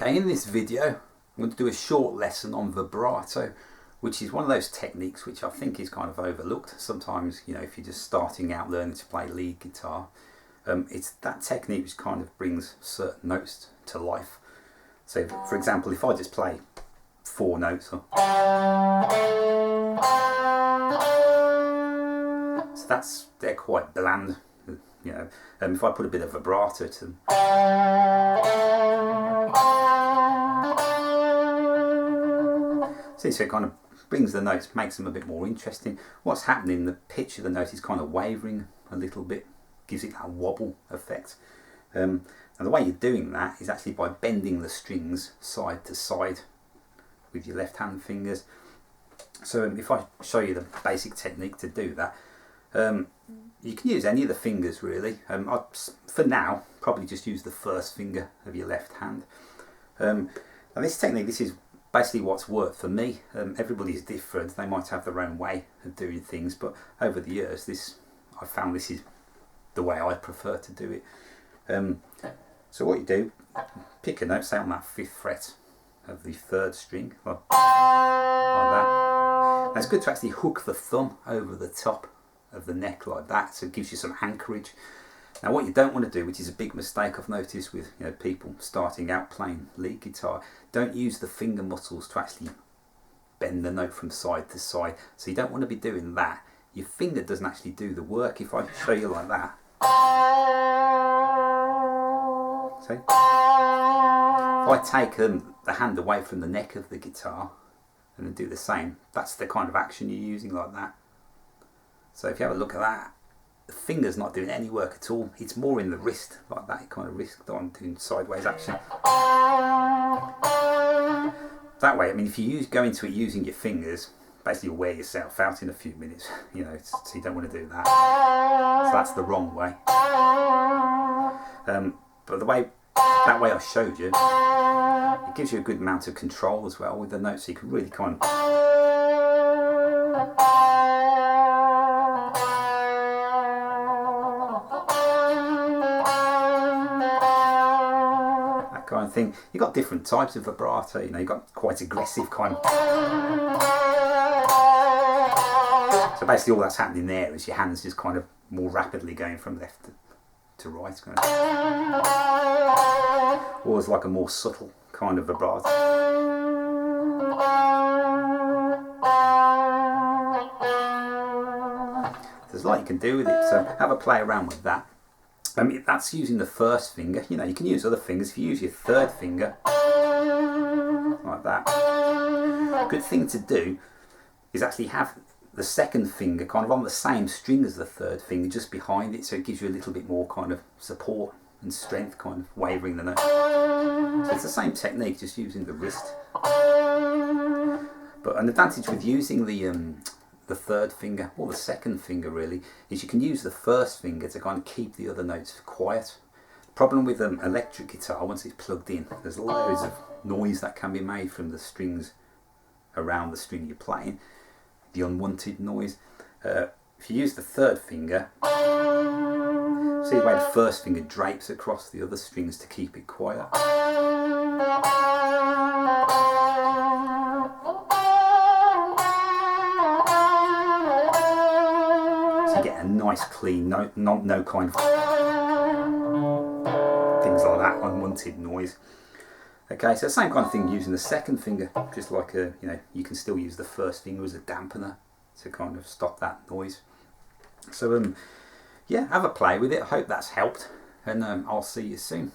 Okay, in this video I'm going to do a short lesson on vibrato, which is one of those techniques which I think is kind of overlooked sometimes. You know, if you're just starting out learning to play lead guitar, it's that technique which kind of brings certain notes to life. So for example, if I just play 4 notes, so they're quite bland, you know. If I put a bit of vibrato to them, see, so it kind of brings the notes, makes them a bit more interesting. What's happening, the pitch of the note is kind of wavering a little bit, gives it that wobble effect. And the way you're doing that is actually by bending the strings side to side with your left hand fingers. So if I show you the basic technique to do that, you can use any of the fingers really. For now, probably just use the first finger of your left hand. And this technique, this is basically what's worked for me. Everybody's different, they might have their own way of doing things, but over the years I found this is the way I prefer to do it. So what you do, pick a note, say on that 5th fret of the 3rd string, like that. Now it's good to actually hook the thumb over the top of the neck like that, so it gives you some anchorage. Now what you don't want to do, which is a big mistake I've noticed with people starting out playing lead guitar, don't use the finger muscles to actually bend the note from side to side. So you don't want to be doing that. Your finger doesn't actually do the work. If I show you like that, see? If I take the hand away from the neck of the guitar and then do the same, that's the kind of action you're using like that. So if you have a look at that, the finger's not doing any work at all. It's more in the wrist, like that kind of wrist that I'm doing sideways action. That way, I mean, if you go into it using your fingers, basically you'll wear yourself out in a few minutes, so you don't want to do that. So that's the wrong way. But that way I showed you, it gives you a good amount of control as well with the notes, so you can really kind of kind of thing. You've got different types of vibrato, you've got quite aggressive kind of. So basically all that's happening there is your hands just kind of more rapidly going from left to right, kind of. Or it's like a more subtle kind of vibrato. There's a lot you can do with it, so have a play around with that. That's using the first finger. You can use other fingers. If you use your 3rd finger, like that. Good thing to do is actually have the 2nd finger kind of on the same string as the 3rd finger, just behind it, so it gives you a little bit more kind of support and strength, kind of wavering the note. So it's the same technique, just using the wrist. But an advantage with using the 3rd finger, or the 2nd finger really, is you can use the 1st finger to kind of keep the other notes quiet. The problem with an electric guitar, once it's plugged in, there's loads of noise that can be made from the strings around the string you're playing, the unwanted noise. If you use the 3rd finger, see the way the 1st finger drapes across the other strings to keep it quiet. Get a nice clean note, no kind of things like that, unwanted noise. Okay, so same kind of thing using the 2nd finger, just like you can still use the 1st finger as a dampener to kind of stop that noise. So yeah, have a play with it. I hope that's helped, and I'll see you soon.